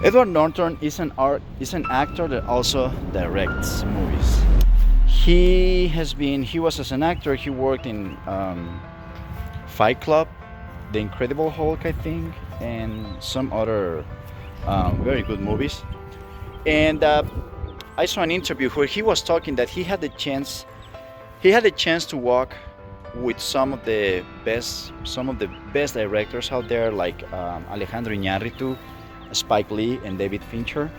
Edward Norton is an actor that also directs movies. He was as an actor. He worked in Fight Club, The Incredible Hulk, I think, and some other very good movies. And I saw an interview where he was talking that he had the chance to work with some of the best directors out there, like Alejandro Iñárritu, Spike Lee, and David Fincher.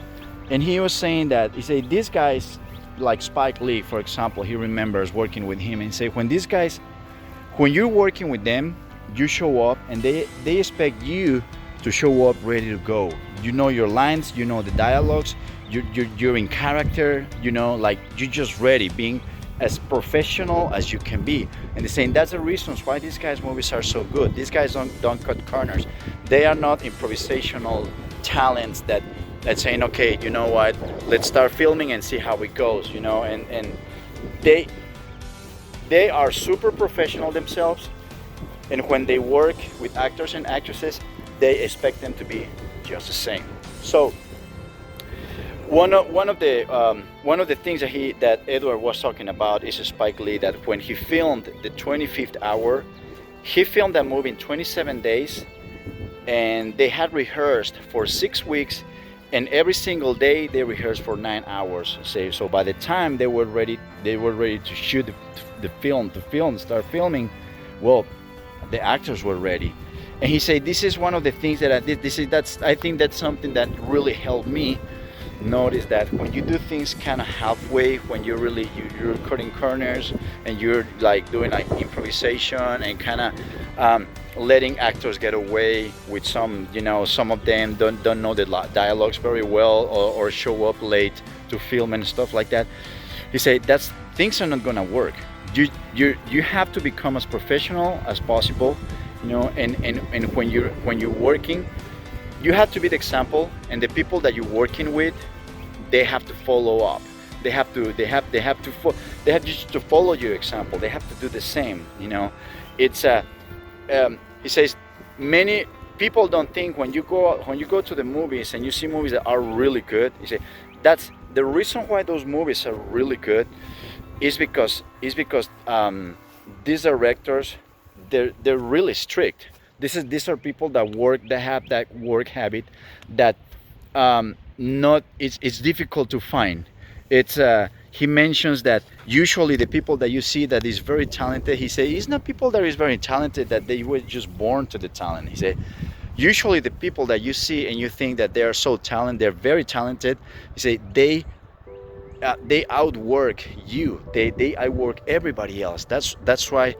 And he was saying that he said these guys, like Spike Lee, for example, he remembers working with him, and he said when these guys, when you're working with them, you show up and they expect you to show up ready to go. You know your lines, you know the dialogues, you're in character, you know, like you're just ready, being as professional as you can be. And they're saying that's the reasons why these guys' movies are so good. These guys don't cut corners. They are not improvisational talents that saying, okay, you know what, let's start filming and see how it goes, you know, and they they are super professional themselves, and when they work with actors and actresses, they expect them to be just the same. So one of the things that Edward was talking about is Spike Lee, that when he filmed the 25th Hour, he filmed that movie in 27 days, and they had rehearsed for 6 weeks, and every single day they rehearsed for 9 hours. So by the time they were ready to shoot the film, start filming. Well, the actors were ready, and he said, "This is one of the things that I did. I think that's something that really helped me notice that when you do things kind of halfway, when you're cutting corners and you're like doing like improvisation and kind of letting actors get away with some, some of them don't know the dialogues very well, or show up late to film and stuff like that." He said that's things are not gonna work. You have to become as professional as possible, and when you're working, you have to be the example, and the people that you're working with, they have to follow up. They have just to follow your example. They have to do the same. It's he says many people don't think when you go to the movies and you see movies that are really good. He say that's the reason why those movies are really good is because these directors, they're really strict. These are people that have that work habit that not it's difficult to find. It's he mentions that usually the people that you see that is very talented, he said, it's not people that is very talented that they were just born to the talent. He said usually the people that you see and you think that they are so talented, they're very talented. He said they outwork you. They outwork everybody else. That's why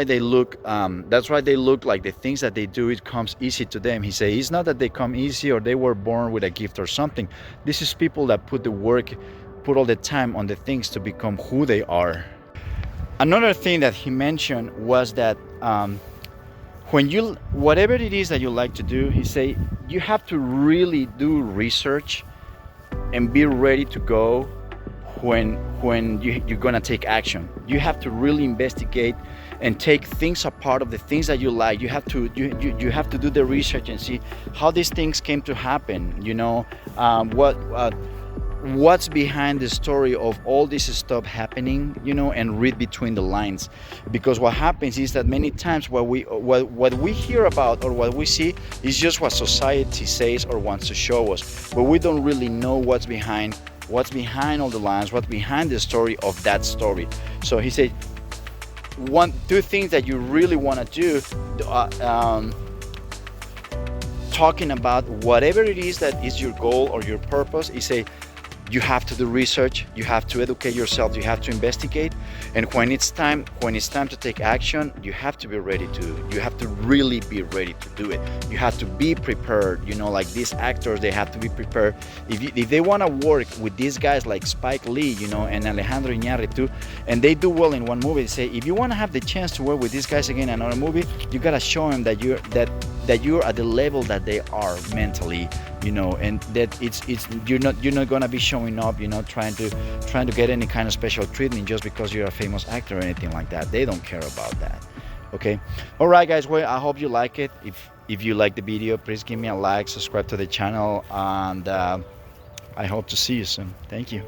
they look like the things that they do, it comes easy to them. He says it's not that they come easy or they were born with a gift or something. This is people that put the work, put all the time on the things to become who they are. Another thing that he mentioned was that when whatever it is that you like to do, he say you have to really do research and be ready to go when you're gonna take action. You have to really investigate and take things apart of the things that you like. You have to do the research and see how these things came to happen. What's behind the story of all this stuff happening, and read between the lines, because what happens is that many times what we hear about or what we see is just what society says or wants to show us, but we don't really know what's behind all the lines, what's behind the story of that story. So he said two things that you really want to do, talking about whatever it is that is your goal or your purpose. He say you have to do research, you have to educate yourself, you have to investigate, and when it's time to take action, you have to really be ready to do it. You have to be prepared. Like these actors, they have to be prepared. If they want to work with these guys like Spike Lee, and Alejandro Iñárritu, and they do well in one movie, they say if you want to have the chance to work with these guys again in another movie, you gotta show them that you're at the level that they are mentally, and that you're not gonna be showing up, trying to get any kind of special treatment just because you're a famous actor or anything like that. They don't care about that. Okay. All right, guys. Well, I hope you like it. If you like the video, please give me a like, subscribe to the channel, and I hope to see you soon. Thank you.